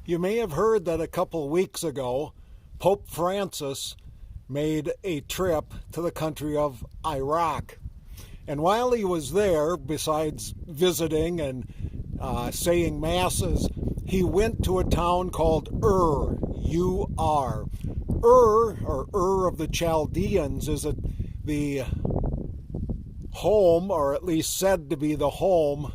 You may have heard that a couple weeks ago, Pope Francis made a trip to the country of Iraq. And while he was there, besides visiting and saying masses, he went to a town called Ur, U-R. Ur, or Ur of the Chaldeans, is the home, or at least said to be the home,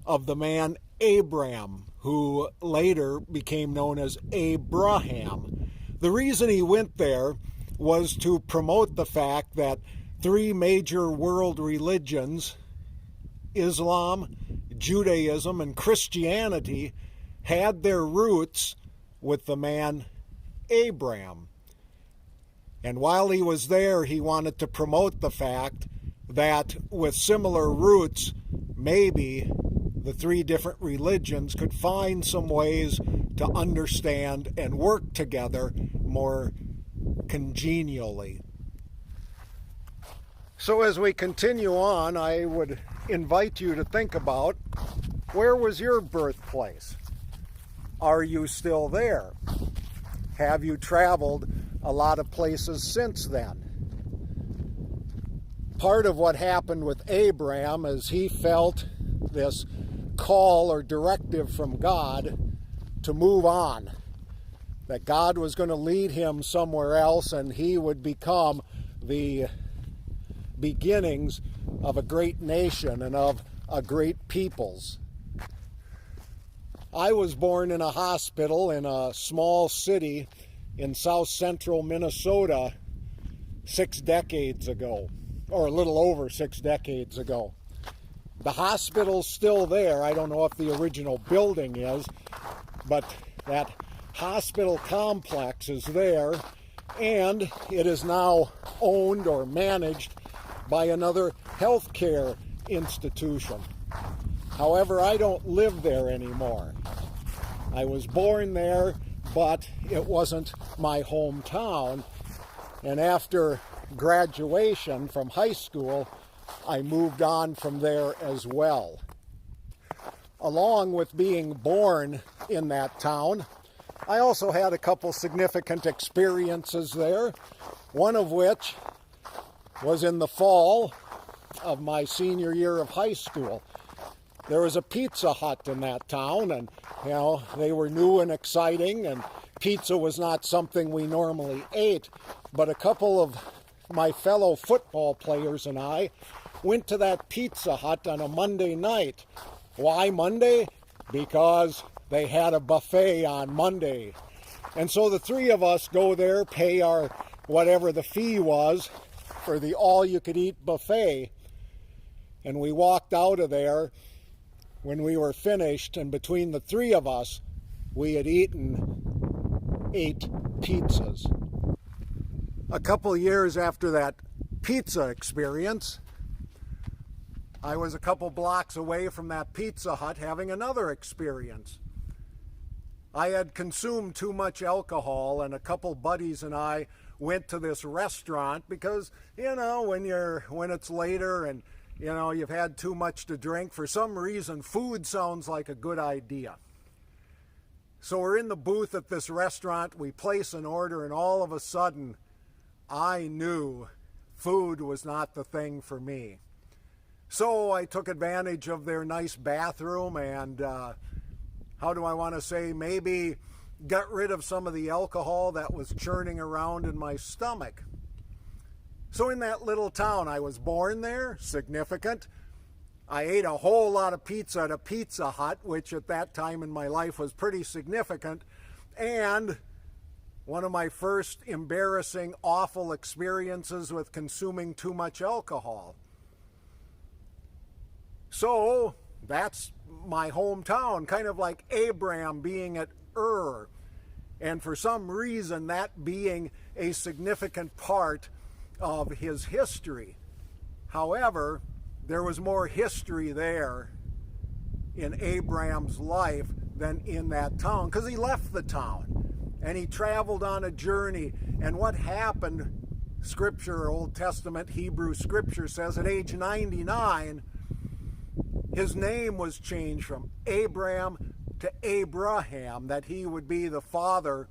of the man Abram, who later became known as Abraham. The reason he went there was to promote the fact that three major world religions, Islam, Judaism, and Christianity, had their roots with the man Abram. And while he was there, he wanted to promote the fact that with similar roots, maybe the three different religions could find some ways to understand and work together more congenially. So as we continue on, I would invite you to think about, where was your birthplace? Are you still there? Have you traveled a lot of places since then? Part of what happened with Abram is he felt this call or directive from God to move on, that God was going to lead him somewhere else and he would become the beginnings of a great nation and of a great peoples. I was born in a hospital in a small city in south central Minnesota 6 decades ago, or a little over 6 decades ago. The hospital's still there. I don't know if the original building is, but that hospital complex is there, and it is now owned or managed by another healthcare institution. However, I don't live there anymore. I was born there, but it wasn't my hometown. And after graduation from high school, I moved on from there as well. Along with being born in that town, I also had a couple significant experiences there, one of which was in the fall of my senior year of high school. There was a Pizza Hut in that town, and they were new and exciting, and pizza was not something we normally ate, but a couple of my fellow football players and I went to that Pizza Hut on a Monday night. Why Monday? Because they had a buffet on Monday. And so the three of us go there, pay our whatever the fee was for the all-you-could-eat buffet, and we walked out of there when we were finished, and between the three of us, we had eaten 8 pizzas. A couple years after that pizza experience, I was a couple blocks away from that Pizza Hut having another experience. I had consumed too much alcohol, and a couple buddies and I went to this restaurant because, when it's later and, you've had too much to drink, for some reason, food sounds like a good idea. So we're in the booth at this restaurant, we place an order, and all of a sudden, I knew food was not the thing for me. So I took advantage of their nice bathroom and, maybe got rid of some of the alcohol that was churning around in my stomach. So in that little town, I was born there, significant. I ate a whole lot of pizza at a Pizza Hut, which at that time in my life was pretty significant. And one of my first embarrassing, awful experiences with consuming too much alcohol. So that's my hometown, kind of like Abram being at Ur. And for some reason, that being a significant part of his history. However, there was more history there in Abram's life than in that town, because he left the town and he traveled on a journey. And what happened, Scripture, Old Testament, Hebrew Scripture says, at age 99, his name was changed from Abram to Abraham, that he would be the father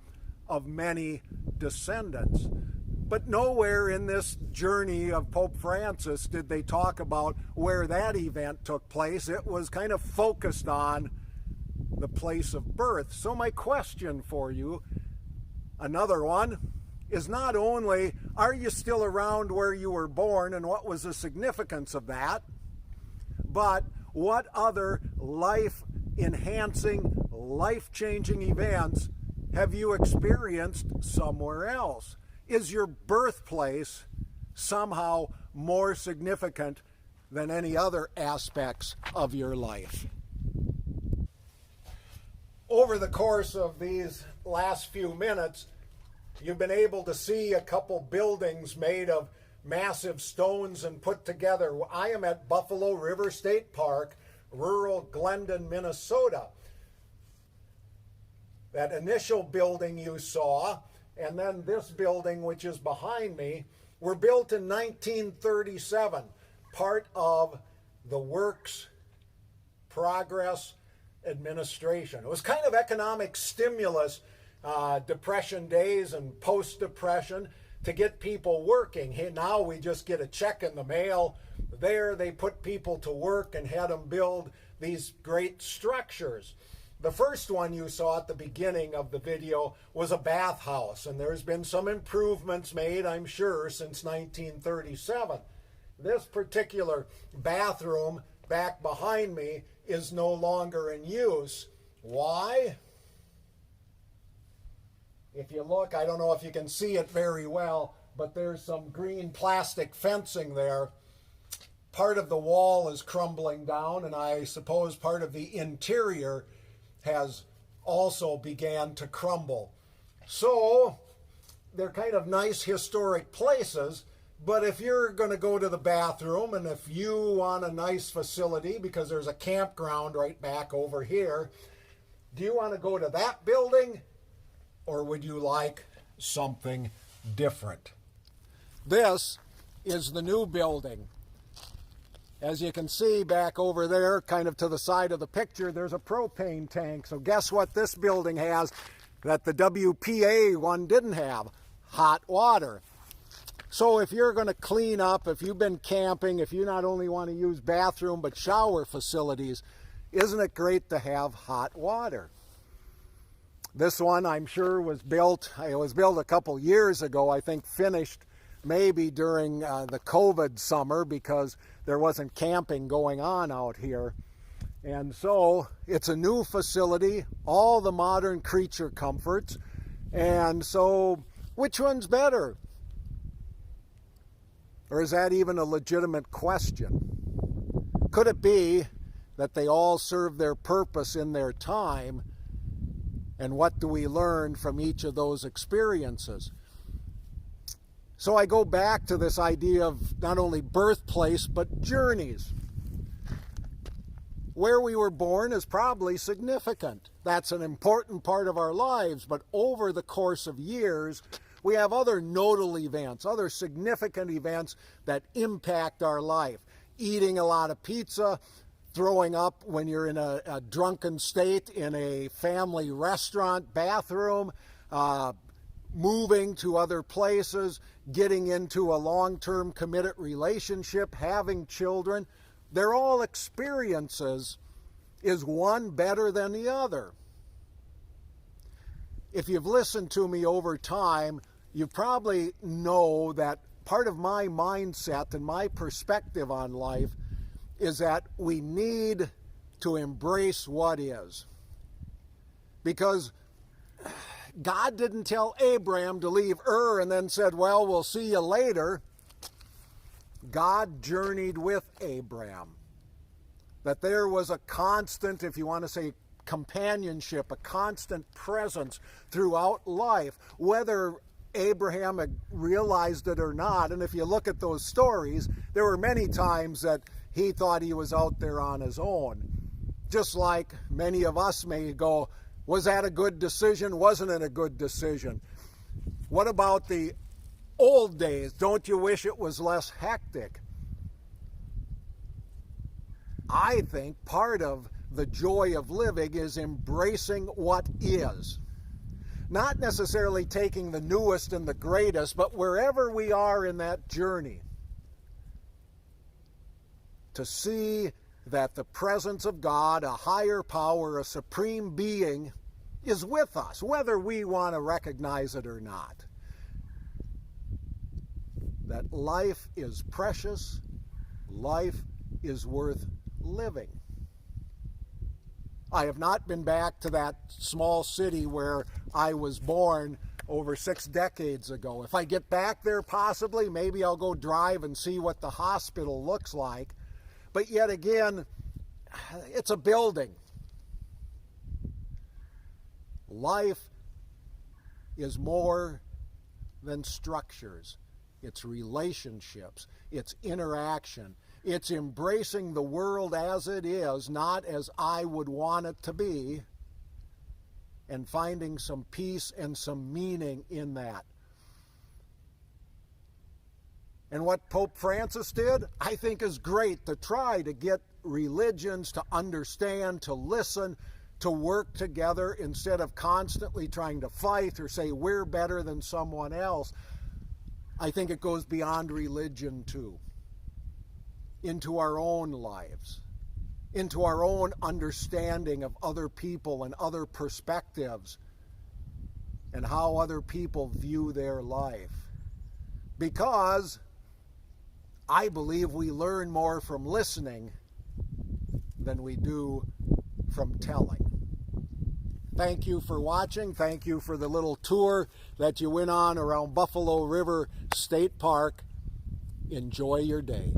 of many descendants. But nowhere in this journey of Pope Francis did they talk about where that event took place. It was kind of focused on the place of birth. So my question for you, another one, is not only are you still around where you were born and what was the significance of that, but what other life-enhancing, life-changing events have you experienced somewhere else? Is your birthplace somehow more significant than any other aspects of your life? Over the course of these last few minutes, you've been able to see a couple buildings made of massive stones and put together. I am at Buffalo River State Park, rural Glendon, Minnesota. That initial building you saw, and then this building, which is behind me, were built in 1937, part of the Works Progress Administration. It was kind of economic stimulus, Depression days and post-Depression, to get people working. Hey, now we just get a check in the mail. There they put people to work and had them build these great structures. The first one you saw at the beginning of the video was a bathhouse, and there's been some improvements made, I'm sure, since 1937. This particular bathroom back behind me is no longer in use. Why? If you look, I don't know if you can see it very well, but there's some green plastic fencing there. Part of the wall is crumbling down, and I suppose part of the interior has also began to crumble. So they're kind of nice historic places, but if you're going to go to the bathroom and if you want a nice facility, because there's a campground right back over here, do you want to go to that building or would you like something different? This is the new building. As you can see back over there, kind of to the side of the picture, there's a propane tank. So guess what this building has that the WPA one didn't have? Hot water. So if you're going to clean up, if you've been camping, if you not only want to use bathroom but shower facilities, isn't it great to have hot water? This one, I'm sure, was built, it was built a couple years ago, I think finished maybe during the COVID summer because there wasn't camping going on out here. And so it's a new facility, all the modern creature comforts. And so which one's better? Or is that even a legitimate question? Could it be that they all serve their purpose in their time? And what do we learn from each of those experiences? So I go back to this idea of not only birthplace, but journeys. Where we were born is probably significant. That's an important part of our lives, but over the course of years, we have other nodal events, other significant events that impact our life. Eating a lot of pizza, throwing up when you're in a drunken state in a family restaurant bathroom, moving to other places, getting into a long-term committed relationship, having children. They're all experiences. Is one better than the other? If you've listened to me over time, you probably know that part of my mindset and my perspective on life is that we need to embrace what is. Because God didn't tell Abraham to leave Ur and then said, well, we'll see you later. God journeyed with Abraham. That there was a constant, if you want to say companionship, a constant presence throughout life, whether Abraham had realized it or not. And if you look at those stories, there were many times that he thought he was out there on his own. Just like many of us may go, was that a good decision? Wasn't it a good decision? What about the old days? Don't you wish it was less hectic? I think part of the joy of living is embracing what is. Not necessarily taking the newest and the greatest, but wherever we are in that journey, to see that the presence of God, a higher power, a supreme being, is with us, whether we want to recognize it or not. That life is precious, life is worth living. I have not been back to that small city where I was born over 6 decades ago. If I get back there, possibly, maybe I'll go drive and see what the hospital looks like. But yet again, it's a building. Life is more than structures. It's relationships. It's interaction. It's embracing the world as it is, not as I would want it to be, and finding some peace and some meaning in that. And what Pope Francis did, I think, is great, to try to get religions to understand, to listen, to work together instead of constantly trying to fight or say we're better than someone else. I think it goes beyond religion too, into our own lives, into our own understanding of other people and other perspectives and how other people view their life. Because I believe we learn more from listening than we do from telling. Thank you for watching. Thank you for the little tour that you went on around Buffalo River State Park. Enjoy your day.